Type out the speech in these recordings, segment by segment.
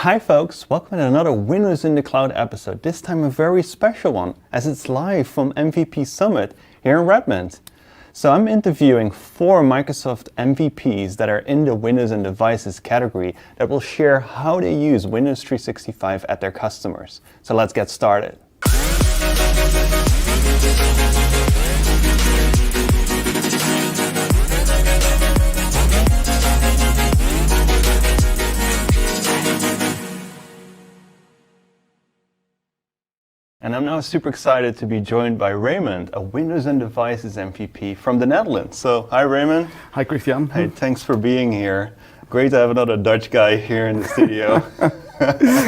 Hi folks, welcome to another Windows in the Cloud episode, this time a very special one as it's live from MVP Summit here in Redmond. So I'm interviewing 4 Microsoft MVPs that are in the Windows and Devices category that will share how they use Windows 365 at their customers. So let's get started. And I'm now super excited to be joined by Raymond, a Windows and Devices MVP from the Netherlands. So, hi Raymond. Hi Christian. Hey, thanks for being here. Great to have another Dutch guy here in the studio.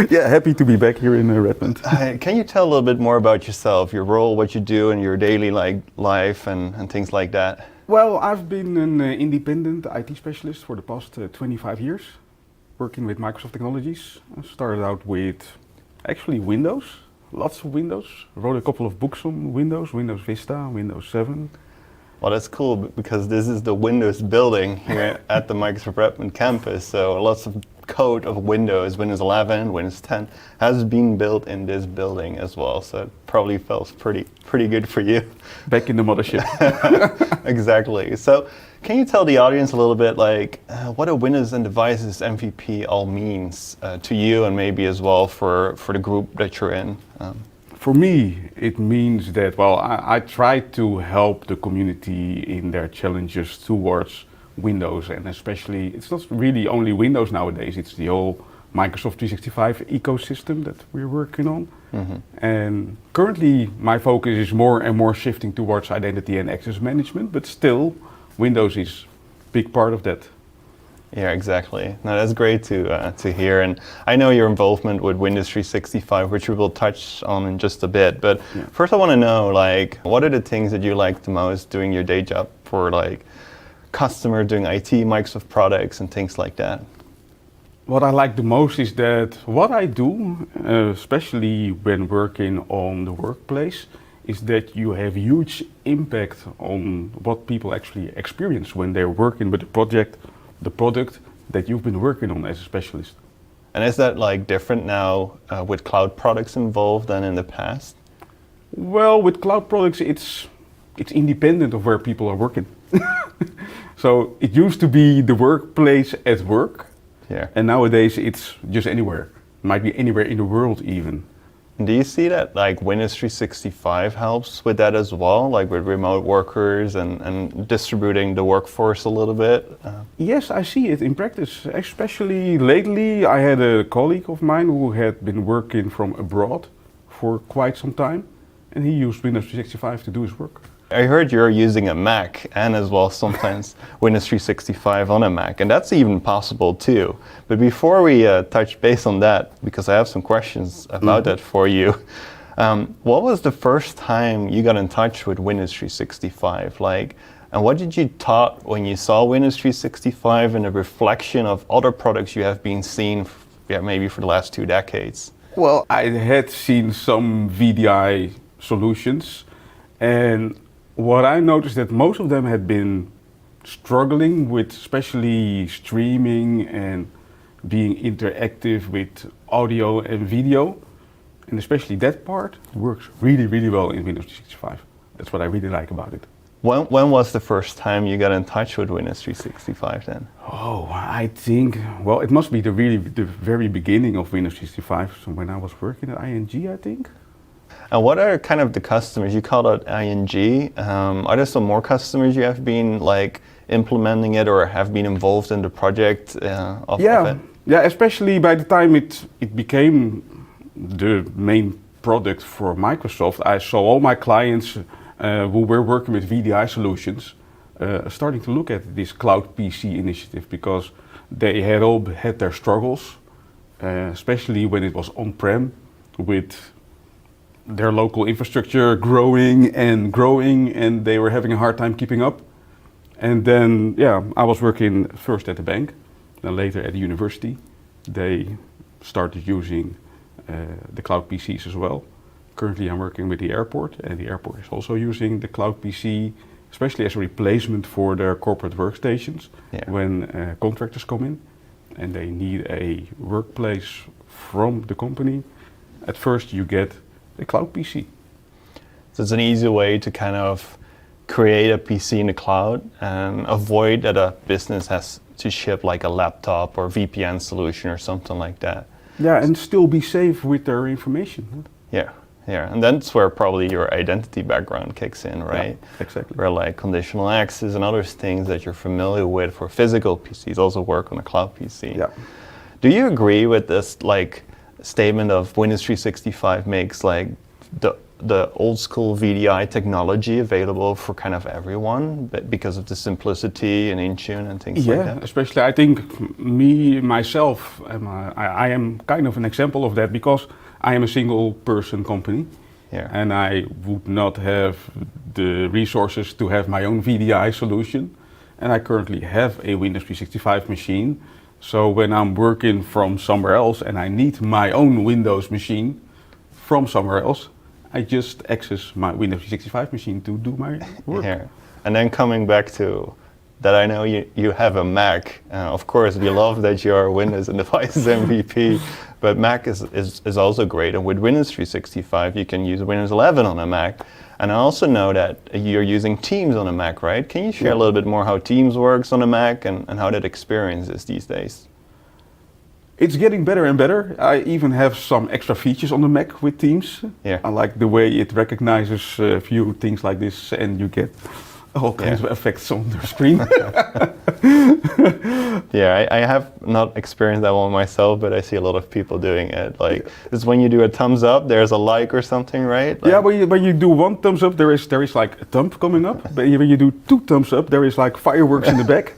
Yeah, happy to be back here in Redmond. Can you tell a little bit more about yourself, your role, what you do in your daily life and things like that? Well, I've been an independent IT specialist for the past 25 years, working with Microsoft technologies. I started out with actually Windows. Lots of Windows. Wrote a couple of books on Windows, Windows Vista, Windows 7. Well, that's cool because this is the Windows building here at the Microsoft Redmond campus. So lots of code of Windows, Windows 11, Windows 10 has been built in this building as well. So it probably feels pretty good for you. Back in the mothership. Exactly. So can you tell the audience a little bit what a Windows and Devices MVP all means to you and maybe as well for the group that you're in? For me, it means that, well, I try to help the community in their challenges towards Windows, and especially, it's not really only Windows nowadays, it's the whole Microsoft 365 ecosystem that we're working on. Mm-hmm. And currently, my focus is more and more shifting towards identity and access management, but still, Windows is a big part of that. Yeah, exactly. No, that's great to hear. And I know your involvement with Windows 365, which we will touch on in just a bit. But yeah. First I want to know, what are the things that you like the most doing your day job for, customer, doing IT, Microsoft products and things like that? What I like the most is that what I do, especially when working on the workplace, is that you have huge impact on what people actually experience when they're working with the product that you've been working on as a specialist. And is that different now with cloud products involved than in the past? Well, with cloud products, it's independent of where people are working. So it used to be the workplace at work, yeah. And nowadays it's just anywhere. It might be anywhere in the world even. Do you see that Windows 365 helps with that as well, with remote workers and distributing the workforce a little bit? Yes, I see it in practice. Especially lately, I had a colleague of mine who had been working from abroad for quite some time, and he used Windows 365 to do his work. I heard you're using a Mac and as well sometimes Windows 365 on a Mac, and that's even possible too. But before we touch base on that, because I have some questions about that for you, what was the first time you got in touch with Windows 365? And what did you thought when you saw Windows 365 and a reflection of other products you have been seeing maybe for the last 2 decades? Well, I had seen some VDI solutions, and what I noticed that most of them had been struggling with especially streaming and being interactive with audio and video, and especially that part works really, really well in Windows 365. That's what I really like about it. When was the first time you got in touch with Windows 365 then? Oh, I think, well, it must be the very beginning of Windows 365, so when I was working at ING, I think. And what are kind of the customers? You called out ING. Are there some more customers you have been implementing it or have been involved in the project of it? Yeah, especially by the time it became the main product for Microsoft, I saw all my clients who were working with VDI solutions starting to look at this Cloud PC initiative because they had all had their struggles, especially when it was on-prem with their local infrastructure growing and they were having a hard time keeping up. And then, I was working first at the bank, then later at the university. They started using the Cloud PCs as well. Currently I'm working with the airport, and the airport is also using the Cloud PC, especially as a replacement for their corporate workstations when contractors come in and they need a workplace from the company, at first you get a Cloud PC. So it's an easy way to kind of create a PC in the cloud and avoid that a business has to ship like a laptop or VPN solution or something like that. Yeah, and still be safe with their information. Yeah, yeah, and that's where probably your identity background kicks in, right? Yeah, exactly. Where like conditional access and other things that you're familiar with for physical PCs also work on a cloud PC. Yeah. Do you agree with this like statement of Windows 365 makes like the old school VDI technology available for kind of everyone because of the simplicity and Intune and things like that? Yeah, especially I think myself, I am kind of an example of that because I am a single person company. Yeah. And I would not have the resources to have my own VDI solution. And I currently have a Windows 365 machine. So when I'm working from somewhere else and I need my own Windows machine from somewhere else, I just access my Windows 365 machine to do my work. Yeah. And then coming back to that, I know you have a Mac. Of course, we love that you're Windows and Devices MVP, but Mac is also great. And with Windows 365, you can use Windows 11 on a Mac. And I also know that you're using Teams on a Mac, right? Can you share a little bit more how Teams works on a Mac and how that experience is these days? It's getting better and better. I even have some extra features on the Mac with Teams. Yeah. I like the way it recognizes a few things like this and you get all kinds of effects on the screen. Yeah, I have not experienced that one myself, but I see a lot of people doing it. Like, it's when you do a thumbs up, there's a like or something, right? Like, yeah, when you do one thumbs up, there is like a thumb coming up. But when you do two thumbs up, there is like fireworks in the back.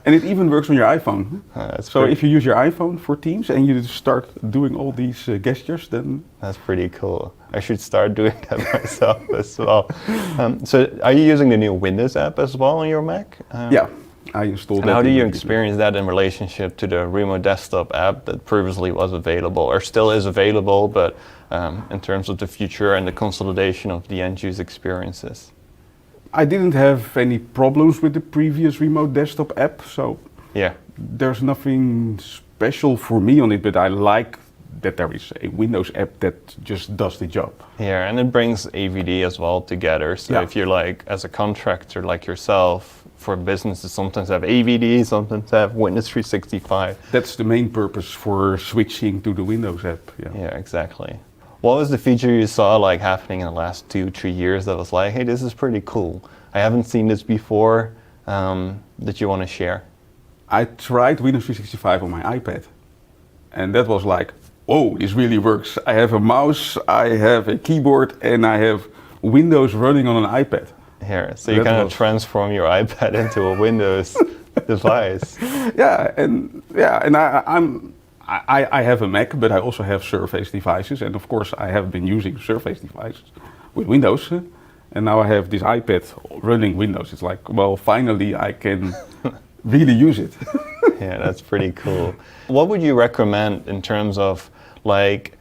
And it even works on your iPhone. So if you use your iPhone for Teams and you start doing all these gestures, then... That's pretty cool. I should start doing that myself as well. So are you using the new Windows app as well on your Mac? Yeah, I installed that. And how do you experience that in relationship to the Remote Desktop app that previously was available or still is available, but in terms of the future and the consolidation of the end-use experiences? I didn't have any problems with the previous Remote Desktop app, so yeah, there's nothing special for me on it, but I like that there is a Windows app that just does the job. Yeah, and it brings AVD as well together. So if you're like, as a contractor like yourself, for businesses sometimes have AVD, sometimes have Windows 365. That's the main purpose for switching to the Windows app. Yeah, exactly. What was the feature you saw like happening in the last 2-3 years that was like, hey, this is pretty cool. I haven't seen this before, that you want to share? I tried Windows 365 on my iPad, and that was like, whoa, this really works. I have a mouse, I have a keyboard, and I have Windows running on an iPad. Here, so you kind of transform your iPad into a Windows device. Yeah, and I have a Mac, but I also have Surface devices, and of course I have been using Surface devices with Windows, and now I have this iPad running Windows. It's like, well, finally I can really use it. Yeah, that's pretty cool. What would you recommend in terms of like,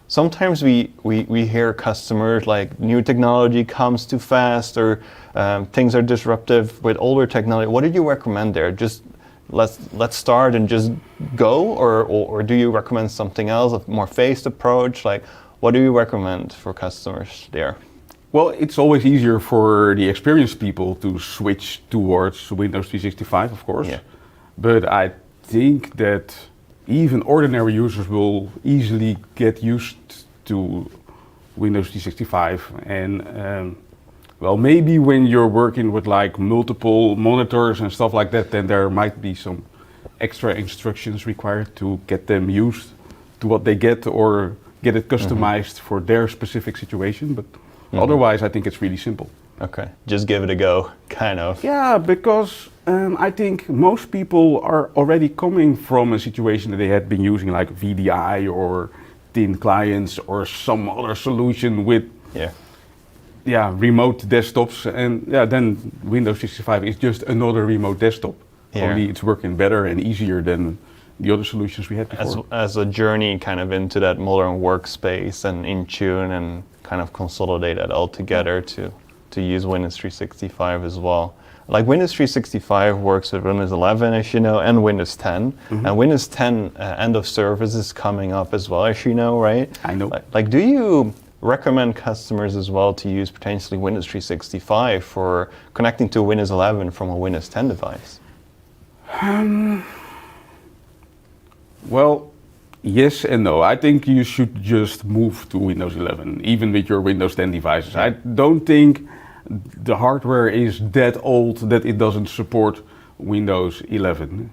sometimes we hear customers like new technology comes too fast or things are disruptive with older technology. What did you recommend there? Just let's start and just go, or do you recommend something else, a more phased approach? Like, what do you recommend for customers there? Well, it's always easier for the experienced people to switch towards Windows 365, of course. Yeah. But I think that even ordinary users will easily get used to Windows 365. And well, maybe when you're working with like multiple monitors and stuff like that, then there might be some extra instructions required to get them used to what they get or get it customized for their specific situation. But otherwise, I think it's really simple. Okay, just give it a go, kind of. Yeah, because I think most people are already coming from a situation that they had been using like VDI or thin clients or some other solution with remote desktops, and then Windows 365 is just another remote desktop. Only it's working better and easier than the other solutions we had before. As a journey kind of into that modern workspace and Intune and kind of consolidate that all together to use Windows 365 as well. like Windows 365 works with Windows 11, as you know, and Windows 10. And Windows 10 end of service is coming up as well, as you know, right? I know. Like, do you recommend customers as well to use potentially Windows 365 for connecting to Windows 11 from a Windows 10 device? Well, yes and no. I think you should just move to Windows 11, even with your Windows 10 devices. I don't think the hardware is that old that it doesn't support Windows 11.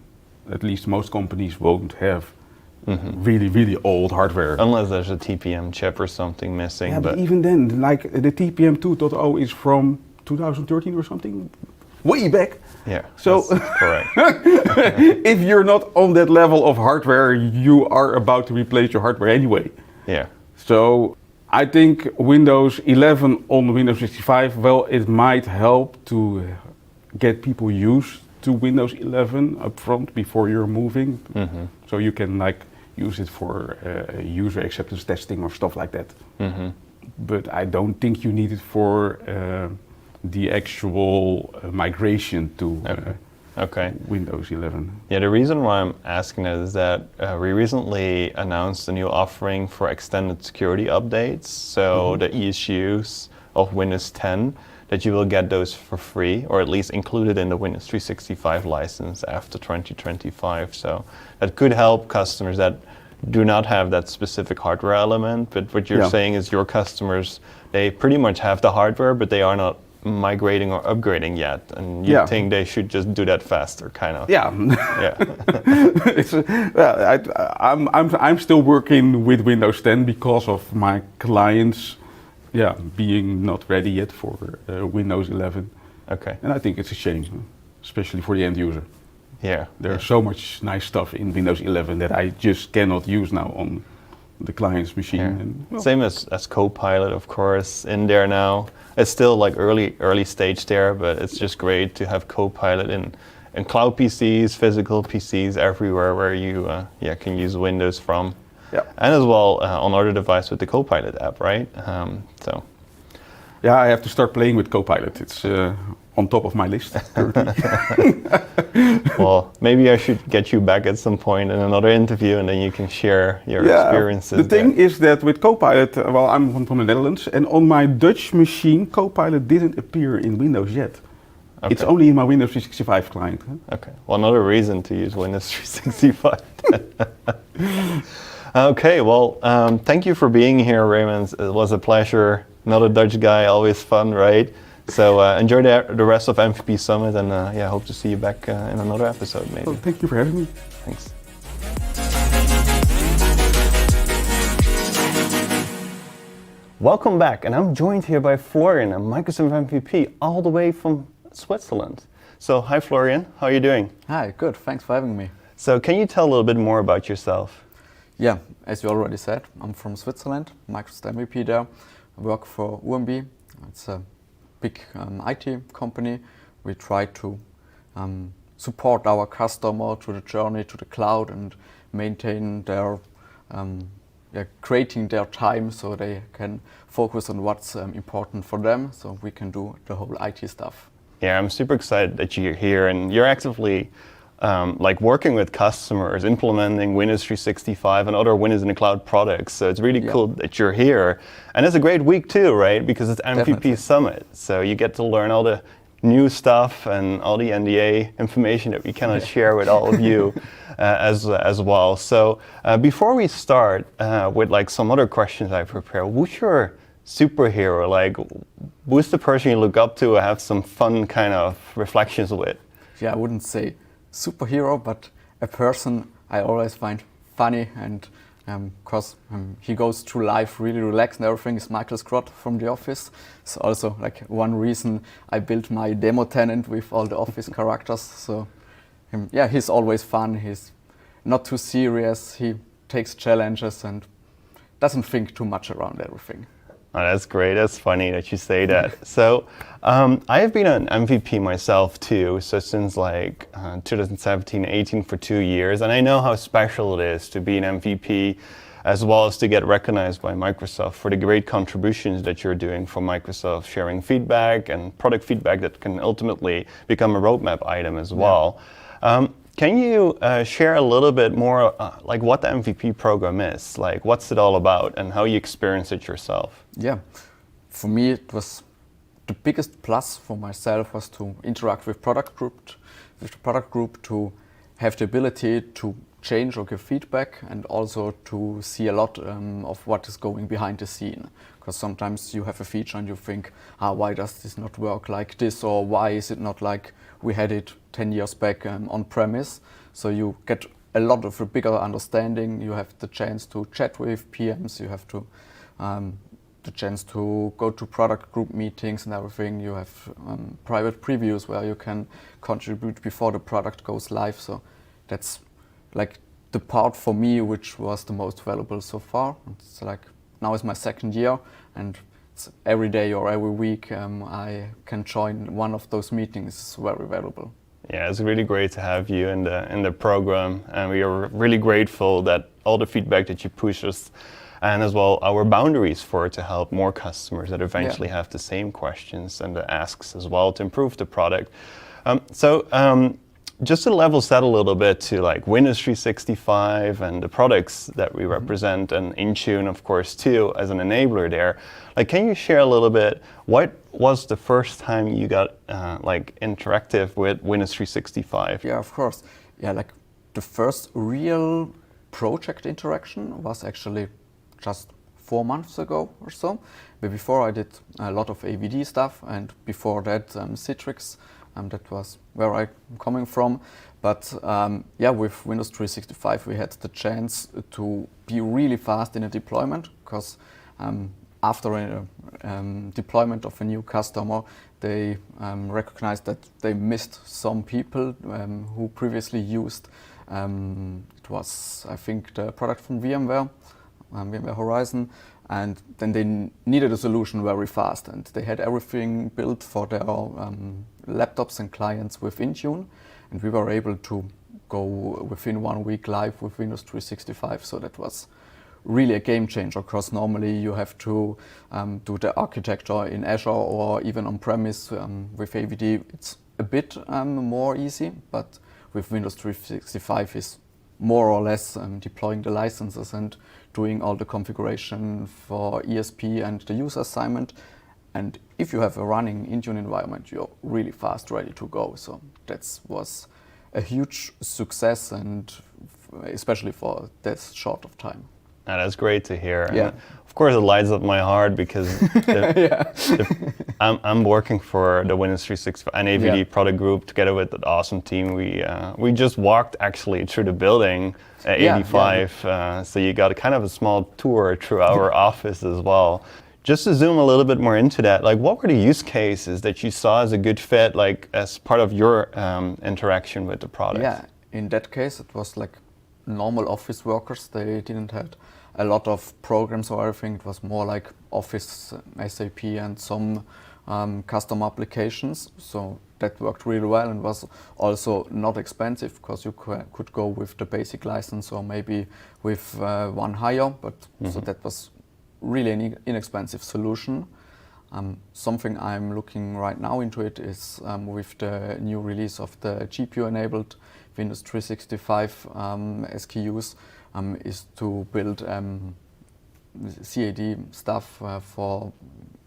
At least most companies won't have really, really old hardware. Unless there's a TPM chip or something missing. Yeah, but even then, like the TPM 2.0 is from 2013 or something, way back. Yeah, so that's correct. If you're not on that level of hardware, you are about to replace your hardware anyway. Yeah. So I think Windows 11 on Windows 65, well, it might help to get people used to Windows 11 up front before you're moving. So you can like use it for user acceptance testing or stuff like that. But I don't think you need it for the actual migration to Windows 11. Yeah, the reason why I'm asking that is that we recently announced a new offering for extended security updates. So the issues of Windows 10, that you will get those for free, or at least included in the Windows 365 license after 2025. So that could help customers that do not have that specific hardware element. But what you're saying is your customers, they pretty much have the hardware, but they are not migrating or upgrading yet, and you think they should just do that faster, kind of. Yeah. It's, I'm still working with Windows 10 because of my clients, being not ready yet for Windows 11. Okay. And I think it's a shame, especially for the end user. Yeah. There's so much nice stuff in Windows 11 that I just cannot use now on the client's machine. Yeah. And, well, same as Copilot, of course, in there now. It's still like early stage there, but it's just great to have Copilot in Cloud PCs, physical PCs, everywhere where you can use Windows from. Yeah. And as well on other device with the Copilot app, right? So. Yeah, I have to start playing with Copilot. It's on top of my list currently. Well, maybe I should get you back at some point in another interview, and then you can share your experiences. The thing is that with Copilot, well, I'm from the Netherlands, and on my Dutch machine, Copilot didn't appear in Windows yet. Okay. It's only in my Windows 365 client. Okay, well, another reason to use Windows 365. Okay, well, thank you for being here, Raymond. It was a pleasure. Another Dutch guy, always fun, right? So enjoy the rest of MVP Summit, and hope to see you back in another episode, maybe. Well, thank you for having me. Thanks. Welcome back, and I'm joined here by Florian, a Microsoft MVP, all the way from Switzerland. So, hi Florian, how are you doing? Hi, good, thanks for having me. So, can you tell a little bit more about yourself? Yeah, as you already said, I'm from Switzerland, Microsoft MVP there. I work for UMB, it's a big IT company. We try to support our customer to the journey to the cloud and maintain their, creating their time so they can focus on what's important for them, so we can do the whole IT stuff. Yeah, I'm super excited that you're here, and you're actively working with customers, implementing Windows 365 and other Windows in the Cloud products. So it's really cool that you're here. And it's a great week too, right? Because it's MVP Definitely. Summit. So you get to learn all the new stuff and all the NDA information that we cannot share with all of you as well. So before we start with like some other questions I prepared, who's your superhero? Like, who's the person you look up to or have some fun kind of reflections with? Yeah, I wouldn't say superhero, but a person I always find funny, and because he goes through life really relaxed and everything, is Michael Scott from The Office. So also like one reason I built my demo tenant with all the Office characters. So he's always fun, he's not too serious, he takes challenges and doesn't think too much around everything. Oh, that's great. That's funny that you say that. So I have been an MVP myself too. So since like 2017, 18 for 2 years. And I know how special it is to be an MVP as well as to get recognized by Microsoft for the great contributions that you're doing for Microsoft, sharing feedback and product feedback that can ultimately become a roadmap item as well. Can you share a little bit more like what the MVP program is? Like what's it all about and how you experience it yourself? Yeah, for me it was the biggest plus for myself was to interact with the product group to have the ability to change or give feedback and also to see a lot of what is going behind the scene. Because sometimes you have a feature and you think, why does this not work like this, or why is it not like we had it 10 years back on premise? So you get a lot of a bigger understanding. You have the chance to chat with PMs. You have to the chance to go to product group meetings and everything. You have private previews where you can contribute before the product goes live. So that's like the part for me which was the most valuable so far. It's like now is my second year, and it's every day or every week I can join one of those meetings. It's very valuable. Yeah, it's really great to have you in the program, and we are really grateful that all the feedback that you push us, and as well our boundaries for it to help more customers that eventually have the same questions and the asks as well to improve the product. Just to level set a little bit to like Windows 365 and the products that we represent, and Intune of course too as an enabler there. Like, can you share a little bit, what was the first time you got like interactive with Windows 365? Yeah, of course. Yeah, like the first real project interaction was actually just 4 months ago or so. But before I did a lot of AVD stuff, and before that Citrix. That was where I'm coming from. But with Windows 365 we had the chance to be really fast in a deployment, because after a deployment of a new customer, they recognized that they missed some people who previously used, it was I think the product from VMware, VMware Horizon, and then they needed a solution very fast, and they had everything built for their laptops and clients with Intune, and we were able to go within 1 week live with Windows 365. So that was really a game changer, because normally you have to do the architecture in Azure or even on premise with AVD. It's a bit more easy, but with Windows 365 is more or less deploying the licenses and doing all the configuration for ESP and the user assignment. And if you have a running Intune environment, you're really fast ready to go. So that was a huge success, and especially for that short of time. That's great to hear. Yeah. And of course, it lights up my heart because I'm working for the Windows 365 and AVD product group together with that awesome team. We just walked actually through the building at 85, so you got a kind of a small tour through our office as well. Just to zoom a little bit more into that, like what were the use cases that you saw as a good fit, like as part of your interaction with the product? Yeah, in that case, it was like normal office workers. They didn't have a lot of programs or everything. It was more like Office, SAP, and some custom applications. So that worked really well, and was also not expensive, because you could go with the basic license or maybe with one higher. But so that was really an inexpensive solution. Something I'm looking right now into it is with the new release of the GPU-enabled Windows 365 SKUs, is to build CAD stuff, for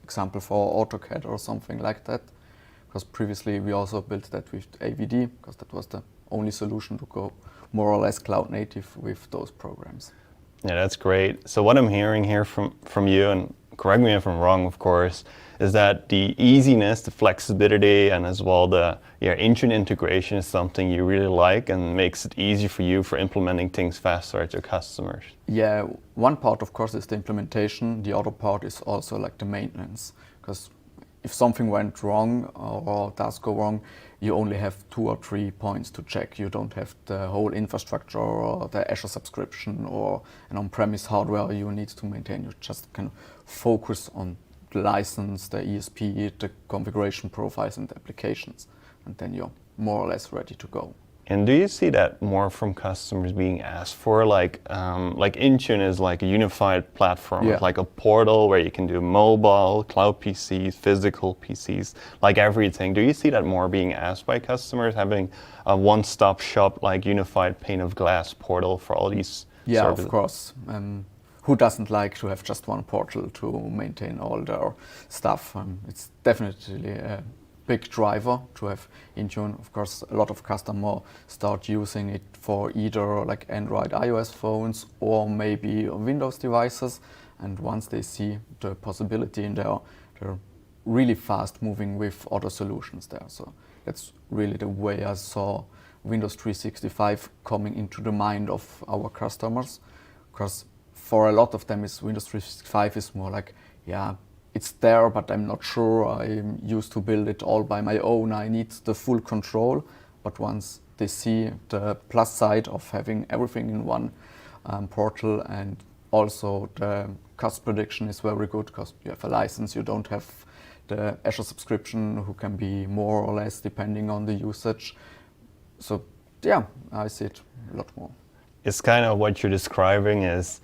example for AutoCAD or something like that. Because previously we also built that with AVD, because that was the only solution to go more or less cloud native with those programs. Yeah, that's great. So what I'm hearing here from you, and correct me if I'm wrong, of course, is that the easiness, the flexibility, and as well the Intune integration is something you really like and makes it easy for you for implementing things faster at your customers. Yeah, one part of course is the implementation. The other part is also like the maintenance, because if something went wrong or does go wrong, you only have 2 or 3 points to check. You don't have the whole infrastructure or the Azure subscription or an on-premise hardware you need to maintain. You just can focus on the license, the ESP, the configuration profiles and the applications, and then you're more or less ready to go. And do you see that more from customers being asked for, like Intune is like a unified platform, Yeah. like a portal where you can do mobile, cloud PCs, physical PCs, like everything. Do you see that more being asked by customers, having a one-stop shop, like unified pane of glass portal for all these Yeah, services? of course. Who doesn't like to have just one portal to maintain all their stuff? It's definitely a big driver to have Intune. Of course, a lot of customers start using it for either like Android, iOS phones or maybe Windows devices. And once they see the possibility in there, they're really fast moving with other solutions there. So that's really the way I saw Windows 365 coming into the mind of our customers. Because for a lot of them, Windows 365 is more like, yeah, it's there, but I'm not sure. I'm used to build it all by my own. I need the full control. But once they see the plus side of having everything in one portal, and also the cost prediction is very good because you have a license, you don't have the Azure subscription, who can be more or less depending on the usage. So yeah, I see it a lot more. It's kind of what you're describing is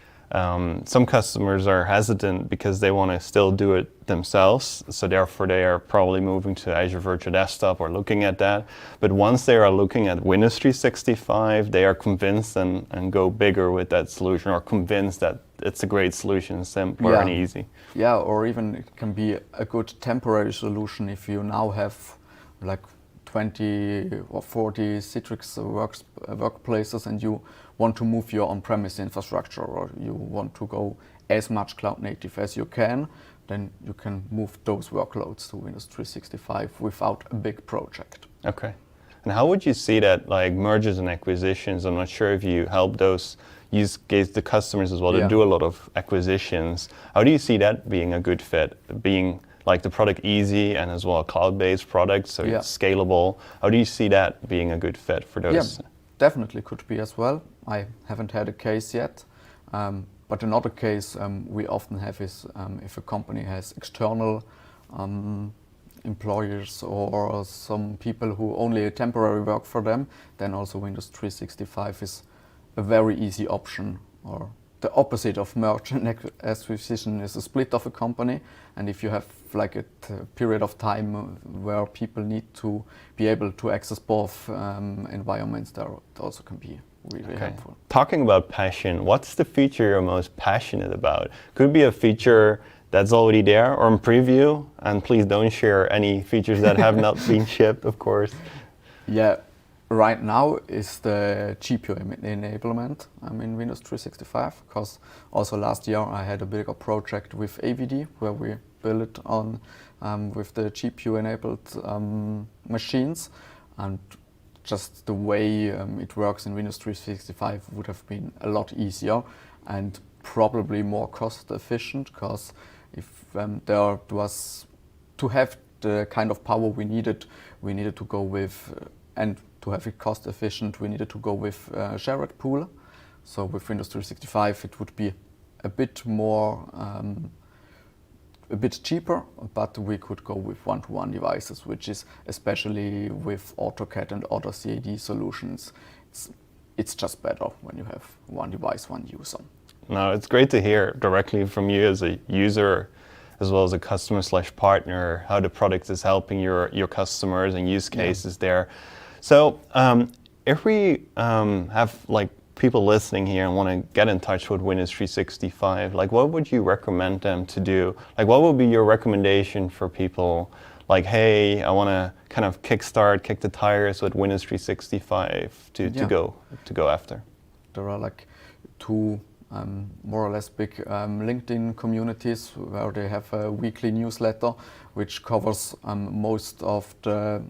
some customers are hesitant because they want to still do it themselves. So therefore they are probably moving to Azure Virtual Desktop or looking at that. But once they are looking at Windows 365, they are convinced and go bigger with that solution, or convinced that it's a great solution, simpler and easy. Yeah, or even it can be a good temporary solution if you now have like 20 or 40 Citrix workplaces and you want to move your on-premise infrastructure, or you want to go as much cloud native as you can, then you can move those workloads to Windows 365 without a big project. Okay. And how would you see that, like mergers and acquisitions? I'm not sure if you help those use case the customers as well to do a lot of acquisitions. How do you see that being a good fit? Being like the product easy and as well a cloud-based product, so it's scalable. How do you see that being a good fit for those? Yeah, definitely could be as well. I haven't had a case yet, but another case we often have is if a company has external employers or some people who only temporary work for them, then also Windows 365 is a very easy option. Or the opposite of merge and acquisition is a split of a company, and if you have like a period of time where people need to be able to access both environments, that also can be really helpful. Talking about passion, what's the feature you're most passionate about? Could be a feature that's already there or in preview, and please don't share any features that have not been shipped, of course. Yeah. Right now is the GPU enablement in Windows 365, because also last year I had a bigger project with AVD where we built it on with the GPU enabled machines, and just the way it works in Windows 365 would have been a lot easier and probably more cost efficient, because if there was to have the kind of power we needed to go with and to have it cost efficient, we needed to go with shared pool. So with Windows 365, it would be a bit more, a bit cheaper, but we could go with one-to-one devices, which is especially with AutoCAD and other CAD solutions. It's just better when you have one device, one user. No, it's great to hear directly from you as a user, as well as a customer/partner, how the product is helping your customers and use cases there. So if we have like people listening here and want to get in touch with Windows 365, like what would you recommend them to do? Like what would be your recommendation for people like, hey, I want to kind of kick the tires with Windows 365 to go after? There are like two more or less big LinkedIn communities where they have a weekly newsletter which covers most of the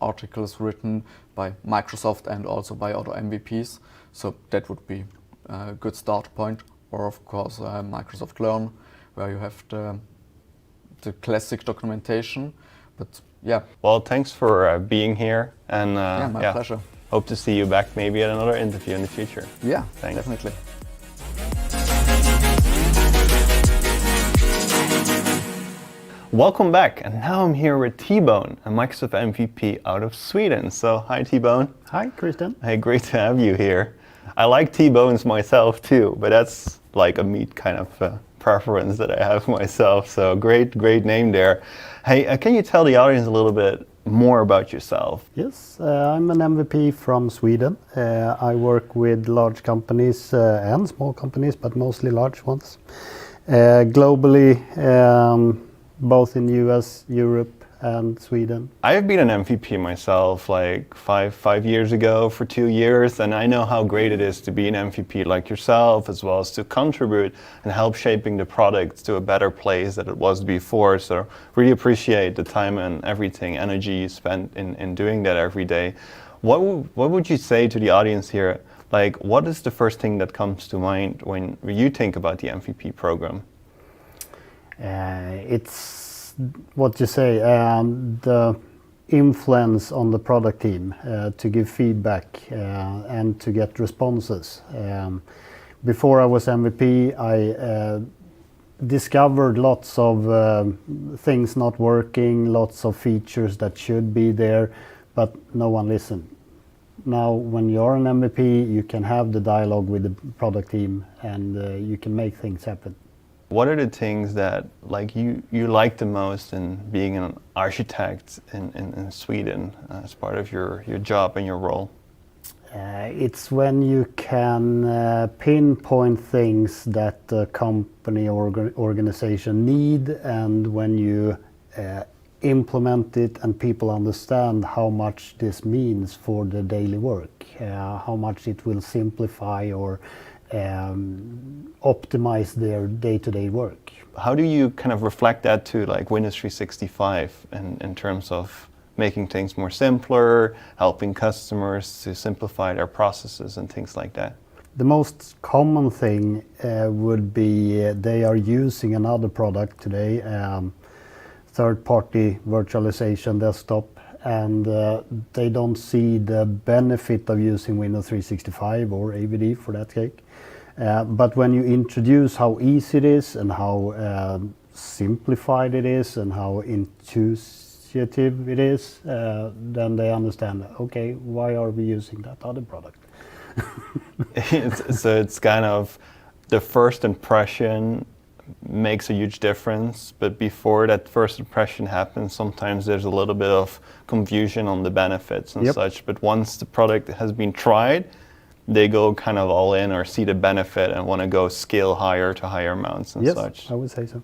articles written by Microsoft and also by other MVPs. So that would be a good start point. Or of course Microsoft Learn, where you have the classic documentation. But yeah. Well, thanks for being here, and my pleasure. Hope to see you back maybe at another interview in the future. Yeah, thanks. Definitely. Welcome back, and now I'm here with T-Bone, a Microsoft MVP out of Sweden. So, hi T-Bone. Hi, Christian. Hey, great to have you here. I like T-bones myself too, but that's like a meat kind of preference that I have myself. So, great name there. Hey, can you tell the audience a little bit more about yourself? Yes, I'm an MVP from Sweden. I work with large companies and small companies, but mostly large ones. Globally, both in US, Europe, and Sweden. I have been an MVP myself like five years ago for 2 years, and I know how great it is to be an MVP like yourself, as well as to contribute and help shaping the product to a better place than it was before. So really appreciate the time and everything, energy you spent in doing that every day. What would you say to the audience here? Like, what is the first thing that comes to mind when you think about the MVP program? It's what you say, the influence on the product team to give feedback and to get responses. Before I was MVP, I discovered lots of things not working, lots of features that should be there, but no one listened. Now, when you're an MVP, you can have the dialogue with the product team and you can make things happen. What are the things that like you like the most in being an architect in Sweden as part of your job and your role? It's when you can pinpoint things that the company or organization need, and when you implement it and people understand how much this means for the daily work, how much it will simplify or optimize their day-to-day work. How do you kind of reflect that to like Windows 365 in terms of making things more simpler, helping customers to simplify their processes and things like that? The most common thing would be they are using another product today, third-party virtualization desktop, and they don't see the benefit of using Windows 365 or AVD for that case. But when you introduce how easy it is and how simplified it is and how intuitive it is, then they understand, okay, why are we using that other product? So it's kind of the first impression makes a huge difference, but before that first impression happens, sometimes there's a little bit of confusion on the benefits and such, but once the product has been tried, they go kind of all in or see the benefit and want to go scale higher to higher amounts and such. Yes, I would say so.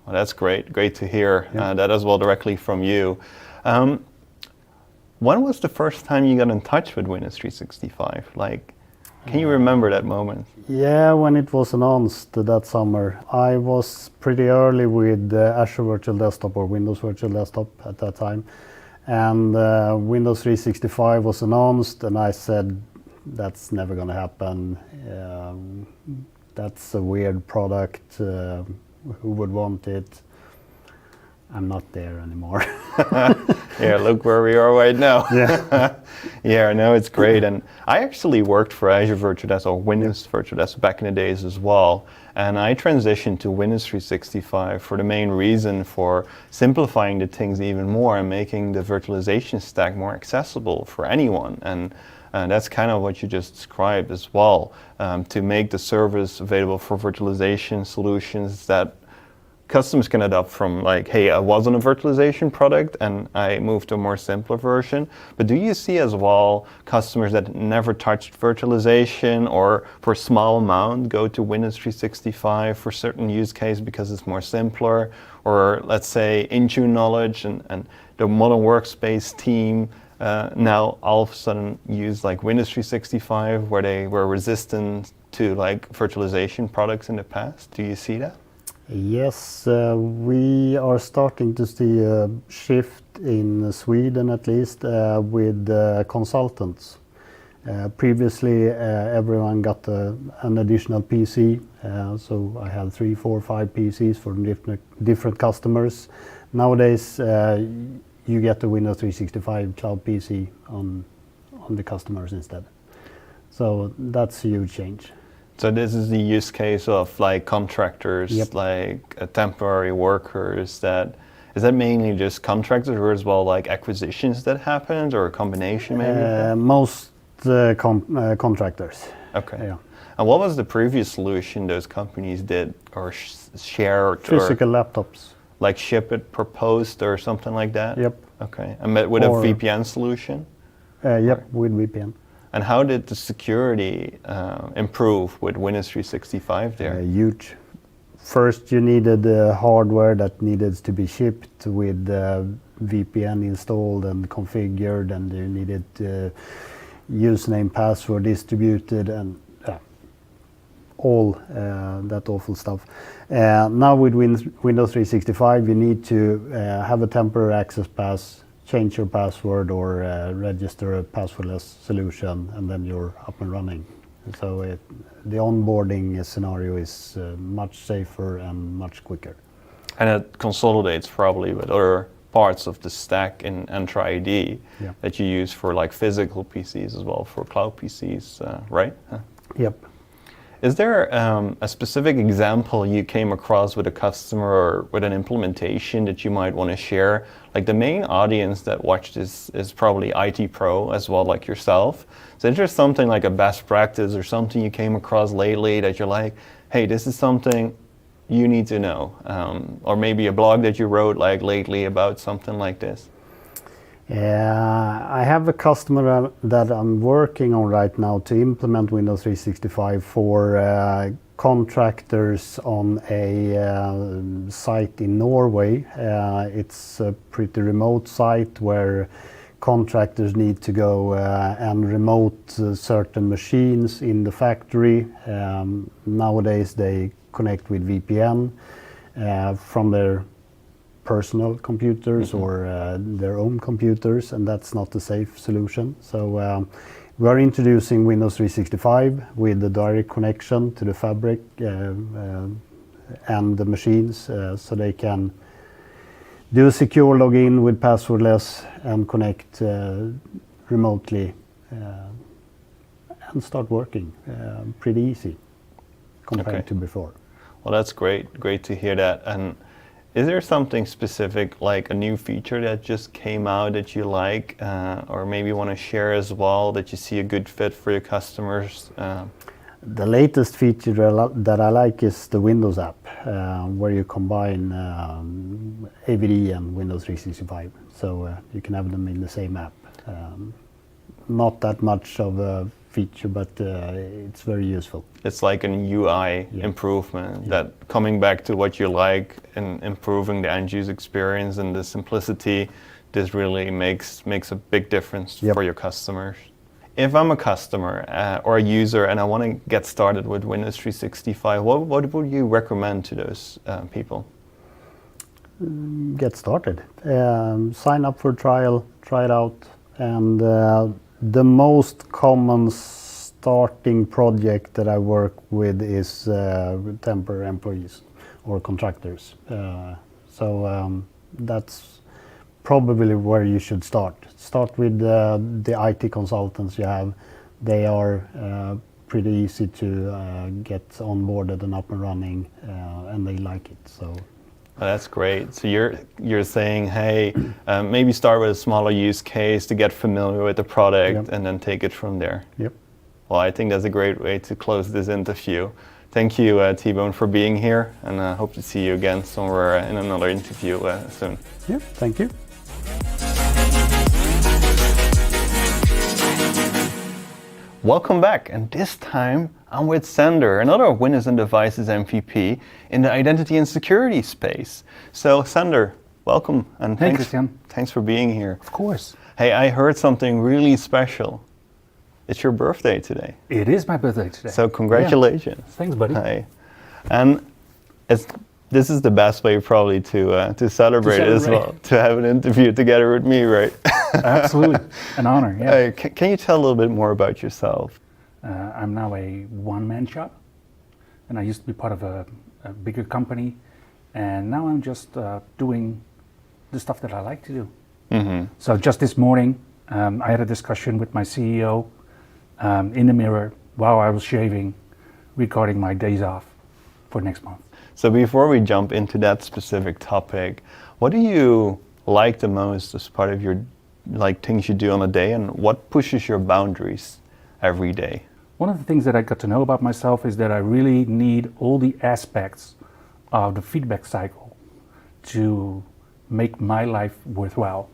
Well, that's great to hear that as well directly from you. When was the first time you got in touch with Windows 365? Like, can you remember that moment? Yeah, when it was announced that summer. I was pretty early with Azure Virtual Desktop or Windows Virtual Desktop at that time. And Windows 365 was announced, and I said, that's never going to happen. That's a weird product. Who would want it? I'm not there anymore. Yeah, look where we are right now. Yeah. Yeah, no, it's great. And I actually worked for Azure Virtual Desktop or Windows Virtual Desktop back in the days as well. And I transitioned to Windows 365 for the main reason for simplifying the things even more and making the virtualization stack more accessible for anyone. And that's kind of what you just described as well, to make the service available for virtualization solutions that customers can adopt from like, hey, I was on a virtualization product and I moved to a more simpler version. But do you see as well customers that never touched virtualization or for a small amount go to Windows 365 for certain use case because it's more simpler? Or let's say Intune knowledge and the modern workspace team now all of a sudden use like Windows 365 where they were resistant to like virtualization products in the past. Do you see that? Yes, we are starting to see a shift in Sweden at least with consultants. Previously everyone got an additional PC, so I had 3, 4, 5 PCs for different customers. Nowadays you get the Windows 365 Cloud PC on the customers instead. So that's a huge change. So this is the use case of like contractors, Yep. like temporary workers that Is that mainly just contractors or as well like acquisitions that happened or a combination maybe? Most contractors. Okay. Yeah. And what was the previous solution those companies did or shared Physical or laptops. like ship it per post or something like that? Yep. Okay. And with a VPN solution? Yep, with VPN. And how did the security improve with Windows 365 there? Huge. First, you needed hardware that needed to be shipped with VPN installed and configured, and you needed username, password distributed, and all that awful stuff. Now with Windows 365, you need to have a temporary access pass, change your password, or register a passwordless solution, and then you're up and running. So the onboarding scenario is much safer and much quicker. And it consolidates probably with other parts of the stack in Entra ID that you use for like physical PCs as well, for Cloud PCs, right? Yep. Is there a specific example you came across with a customer or with an implementation that you might want to share? Like the main audience that watched this is probably IT pro as well, like yourself. So is there something like a best practice or something you came across lately that you're like, hey, this is something you need to know? Or maybe a blog that you wrote like lately about something like this? I have a customer that I'm working on right now to implement Windows 365 for contractors on a site in Norway. It's a pretty remote site where contractors need to go and remote certain machines in the factory. Nowadays they connect with VPN from their personal computers or their own computers, and that's not a safe solution. So we are introducing Windows 365 with the direct connection to the fabric and the machines, so they can do a secure login with passwordless and connect remotely and start working. Pretty easy compared to before. Well, that's great to hear that. And is there something specific, like a new feature that just came out that you like, or maybe want to share as well, that you see a good fit for your customers? The latest feature that I like is the Windows app, where you combine AVD and Windows 365. So you can have them in the same app. Not that much of a feature, but it's very useful. It's like an UI improvement that coming back to what you like and improving the end user experience and the simplicity, this really makes a big difference for your customers. If I'm a customer or a user and I want to get started with Windows 365, what would you recommend to those people? Get started. Sign up for a trial, try it out, and the most common starting project that I work with is temporary employees or contractors. So that's probably where you should start. Start with the IT consultants you have. They are pretty easy to get onboarded and up and running, and they like it. So. That's great. So you're saying, hey, maybe start with a smaller use case to get familiar with the product and then take it from there. Yep. Well, I think that's a great way to close this interview. Thank you, T-Bone, for being here, and I hope to see you again somewhere in another interview soon. Yep, thank you. Welcome back, and this time I'm with Sander, another Windows and Devices MVP in the identity and security space. So Sander, welcome, and thanks for being here. Of course. Hey, I heard something really special. It's your birthday today. It is my birthday today. So congratulations. Yeah. Thanks, buddy. Hey. And this is the best way probably to celebrate as well, to have an interview together with me, right? Absolutely, an honor. Yeah. Hey, can you tell a little bit more about yourself? I'm now a one-man shop, and I used to be part of a bigger company, and now I'm just doing the stuff that I like to do. Mm-hmm. So just this morning, I had a discussion with my CEO in the mirror while I was shaving regarding my days off for next month. So before we jump into that specific topic, what do you like the most as part of your things you do on a day, and what pushes your boundaries every day? One of the things that I got to know about myself is that I really need all the aspects of the feedback cycle to make my life worthwhile.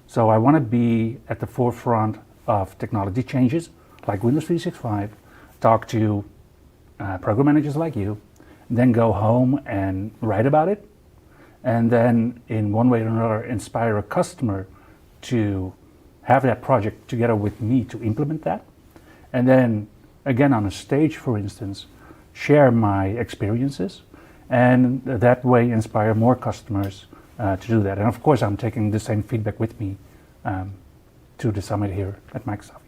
So I want to be at the forefront of technology changes like Windows 365, talk to program managers like you, then go home and write about it, and then in one way or another inspire a customer to have that project together with me to implement that. And then again on a stage, for instance, share my experiences, and that way inspire more customers to do that. And of course I'm taking the same feedback with me to the summit here at Microsoft.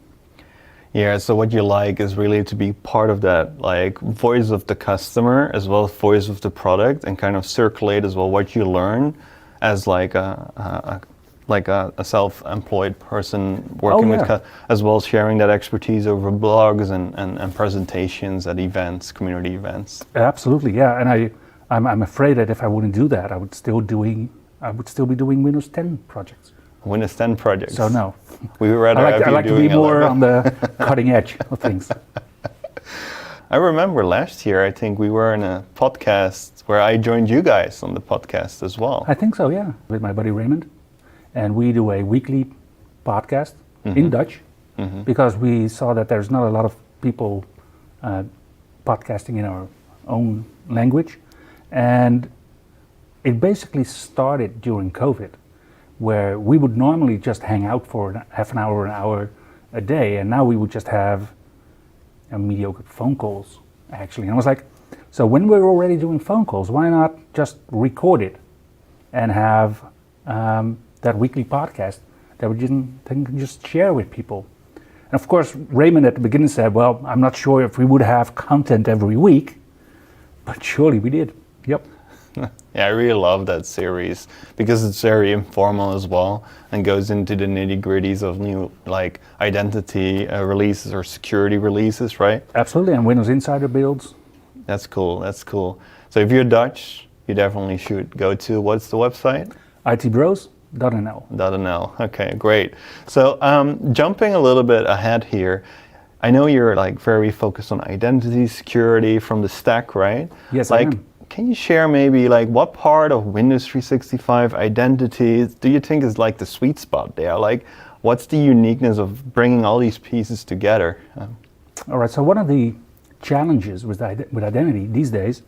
Yeah, so what you like is really to be part of that voice of the customer as well as voice of the product, and kind of circulate as well what you learn as a self-employed person working with as well as sharing that expertise over blogs and presentations at events, community events. Absolutely, yeah. And I'm afraid that if I wouldn't do that, I would still be doing Windows 10 projects. Windows 10 projects. So no. We would rather I like to be more on the cutting edge of things. I remember last year, I think we were in a podcast where I joined you guys on the podcast as well. I think so, yeah, with my buddy Raymond. And we do a weekly podcast in Dutch because we saw that there's not a lot of people podcasting in our own language. And it basically started during COVID, where we would normally just hang out for half an hour a day, and now we would just have mediocre phone calls, actually. And I was like, so when we're already doing phone calls, why not just record it and have that weekly podcast that we can just share with people? And of course, Raymond at the beginning said, well, I'm not sure if we would have content every week, but surely we did. Yep. Yeah, I really love that series because it's very informal as well and goes into the nitty-gritties of new identity releases or security releases, right? Absolutely, and Windows Insider builds. That's cool, that's cool. So if you're Dutch, you definitely should go to, what's the website? itbros.nl. Okay, great. So jumping a little bit ahead here, I know you're very focused on identity security from the stack, right? Yes, I am. Can you share maybe what part of Windows 365 identity do you think is the sweet spot there? What's the uniqueness of bringing all these pieces together? All right, so one of the challenges with identity these days,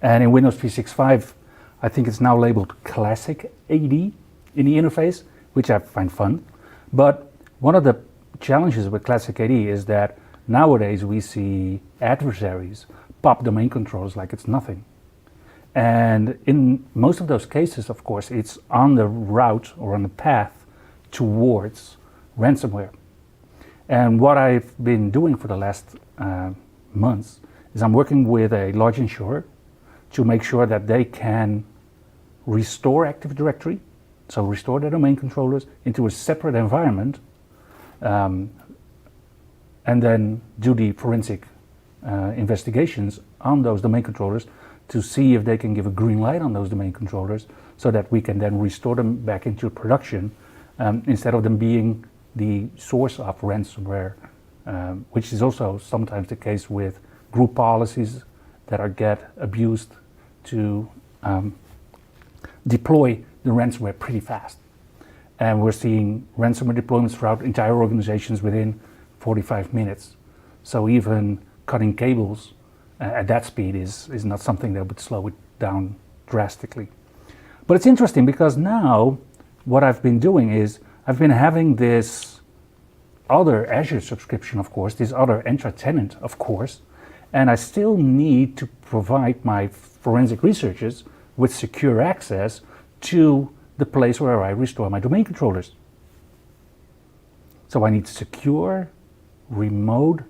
and in Windows 365, I think it's now labeled Classic AD in the interface, which I find fun. But one of the challenges with Classic AD is that nowadays we see adversaries pop domain controllers like it's nothing. And in most of those cases, of course, it's on the route or on the path towards ransomware. And what I've been doing for the last months is I'm working with a large insurer to make sure that they can restore Active Directory, so restore their domain controllers into a separate environment, and then do the forensic investigations on those domain controllers to see if they can give a green light on those domain controllers so that we can then restore them back into production instead of them being the source of ransomware, which is also sometimes the case with group policies that get abused to deploy the ransomware pretty fast. And we're seeing ransomware deployments throughout entire organizations within 45 minutes. So even cutting cables at that speed is not something that would slow it down drastically. But it's interesting because now what I've been doing is I've been having this other Azure subscription, of course, this other Entra tenant, of course, and I still need to provide my forensic researchers with secure access to the place where I restore my domain controllers. So I need secure remote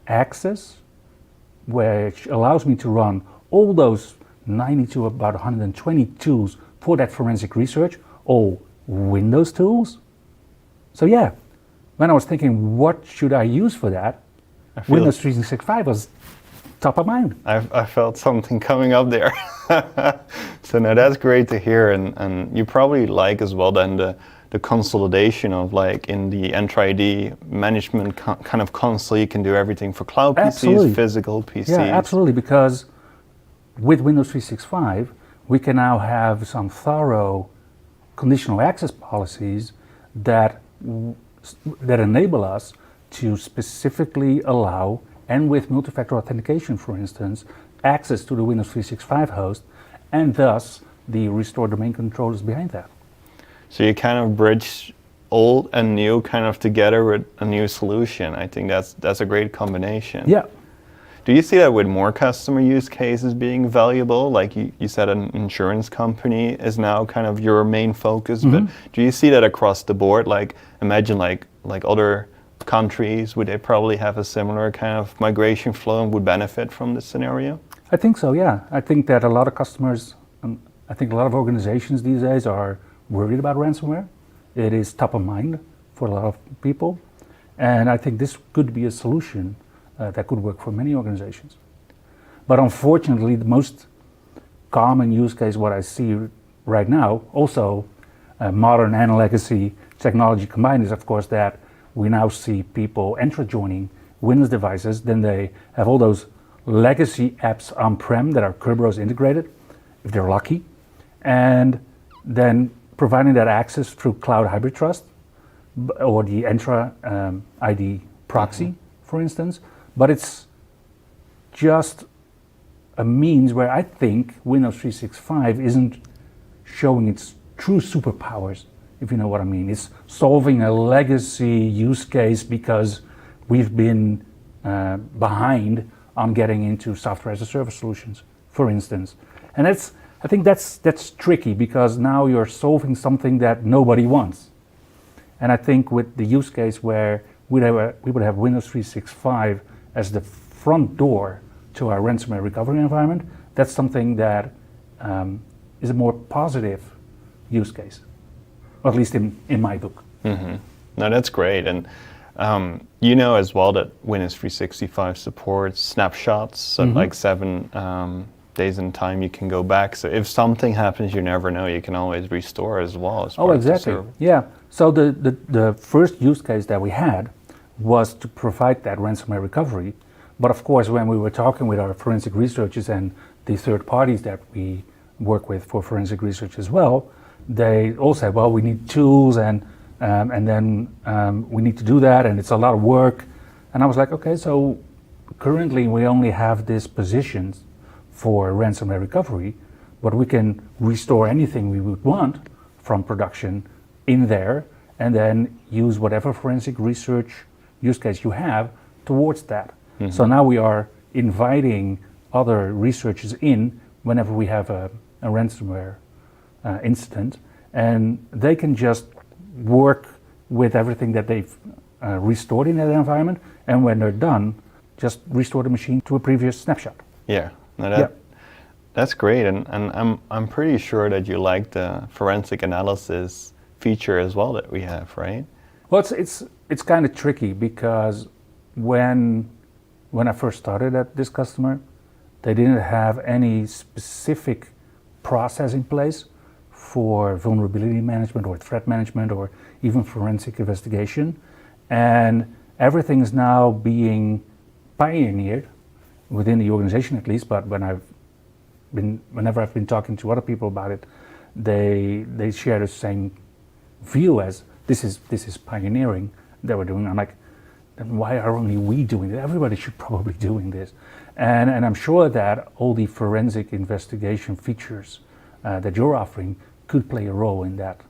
access which allows me to run all those 90 to about 120 tools for that forensic research, all Windows tools. So yeah, when I was thinking what should I use for that, Windows 365 was top of mind. I felt something coming up there. So now that's great to hear, and you probably like as well then the consolidation of like in the Entra ID management kind of console, you can do everything for cloud Absolutely. PCs, physical PCs. Yeah, absolutely, because with Windows 365, we can now have some thorough conditional access policies that enable us to specifically allow, and with multi-factor authentication, for instance, access to the Windows 365 host, and thus the restore domain controllers behind that. So you kind of bridge old and new kind of together with a new solution. I think that's a great combination. Yeah. Do you see that with more customer use cases being valuable? Like you said, an insurance company is now kind of your main focus, but do you see that across the board? Like imagine like other countries, would they probably have a similar kind of migration flow and would benefit from this scenario? I think so, yeah. I think that a lot of customers, I think a lot of organizations these days are worried about ransomware. It is top of mind for a lot of people. And I think this could be a solution that could work for many organizations. But unfortunately, the most common use case, what I see right now, also modern and legacy technology combined, is of course that we now see people joining Windows devices, then they have all those legacy apps on-prem that are Kerberos integrated, if they're lucky, and then providing that access through Cloud Hybrid Trust or the Entra ID proxy, for instance. But it's just a means where I think Windows 365 isn't showing its true superpowers, if you know what I mean. It's solving a legacy use case because we've been behind on getting into software as a service solutions, for instance. And I think that's tricky because now you're solving something that nobody wants. And I think with the use case where we would have Windows 365 as the front door to our ransomware recovery environment, that's something that is a more positive use case, or at least in my book. Mm-hmm. No, that's great. And you know as well that Windows 365 supports snapshots, so like 7 days in time you can go back. So if something happens, you never know, you can always restore as well. As part of the exactly. service. Yeah. So the first use case that we had was to provide that ransomware recovery. But of course, when we were talking with our forensic researchers and the third parties that we work with for forensic research as well, they all said, well, we need tools and then we need to do that and it's a lot of work. And I was like, okay, so currently we only have these positions for ransomware recovery, but we can restore anything we would want from production in there and then use whatever forensic research use case you have towards that. So now we are inviting other researchers in whenever we have a ransomware incident, and they can just work with everything that they've restored in that environment, and when they're done, just restore the machine to a previous snapshot. Yeah, no, that's great, and I'm pretty sure that you like the forensic analysis feature as well that we have, right? Well, it's kind of tricky because when I first started at this customer, they didn't have any specific process in place for vulnerability management or threat management or even forensic investigation. And everything is now being pioneered within the organization at least, but whenever I've been talking to other people about it, they share the same view as this is pioneering that we're doing. I'm like, then why are only we doing it? Everybody should probably be doing this. And I'm sure that all the forensic investigation features that you're offering could play a role in that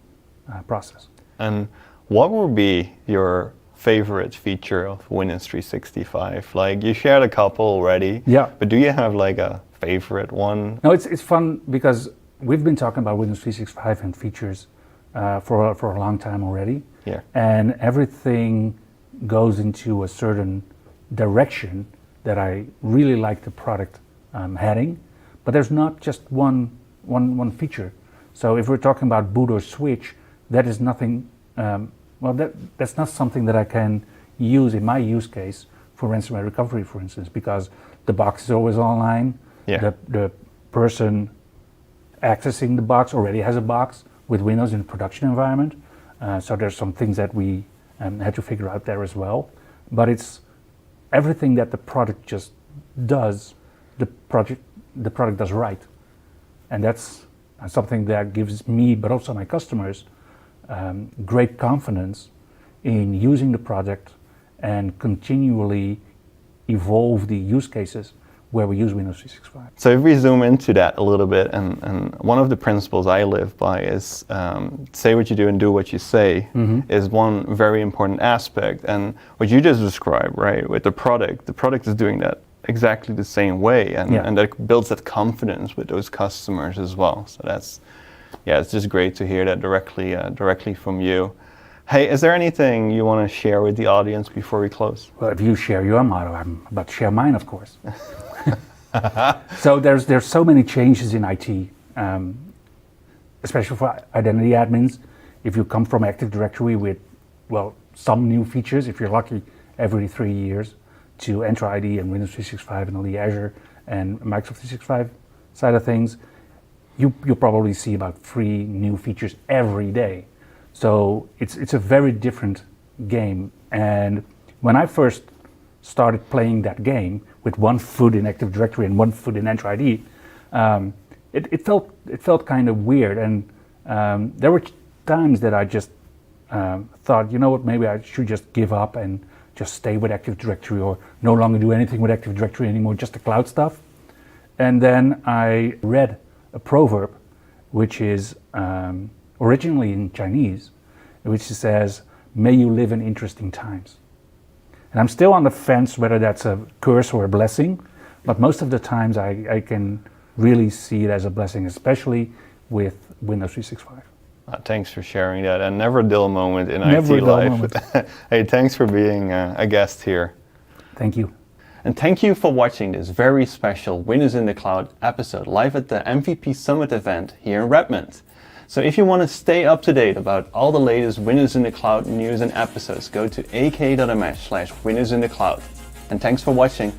process. And what would be your favorite feature of Windows 365? Like you shared a couple already, but do you have like a favorite one? No, it's fun because we've been talking about Windows 365 and features for a long time already. Yeah. And everything goes into a certain direction that I really like the product heading, but there's not just one feature. So if we're talking about boot or switch, that is nothing. That's not something that I can use in my use case for ransomware recovery, for instance, because the box is always online. Yeah. The person accessing the box already has a box with Windows in the production environment. So there's some things that we had to figure out there as well. But it's everything that the product just does, the product does right. And that's something that gives me, but also my customers, great confidence in using the product and continually evolve the use cases where we use Windows 365. So if we zoom into that a little bit, and one of the principles I live by is say what you do and do what you say, is one very important aspect. And what you just described, right, with the product is doing that exactly the same way, and that builds that confidence with those customers as well. So that's, it's just great to hear that directly from you. Hey, is there anything you want to share with the audience before we close? Well, if you share your motto, I'm about to share mine, of course. So there's so many changes in IT, especially for identity admins. If you come from Active Directory with, some new features, if you're lucky, every 3 years, to Entra ID and Windows 365 and all the Azure and Microsoft 365 side of things, you'll probably see about 3 new features every day. So it's a very different game. And when I first started playing that game with one foot in Active Directory and one foot in Entra ID, it felt kind of weird. And there were times that I just thought, you know what, maybe I should just give up and just stay with Active Directory or no longer do anything with Active Directory anymore, just the cloud stuff. And then I read a proverb, which is originally in Chinese, which says, "May you live in interesting times." And I'm still on the fence whether that's a curse or a blessing, but most of the times I can really see it as a blessing, especially with Windows 365. Thanks for sharing that, and never a dull moment in IT life. Hey, thanks for being a guest here. Thank you. And thank you for watching this very special Windows in the Cloud episode live at the MVP Summit event here in Redmond. So if you want to stay up to date about all the latest Windows in the Cloud news and episodes, go to ak.ms/Windows in the Cloud. And thanks for watching.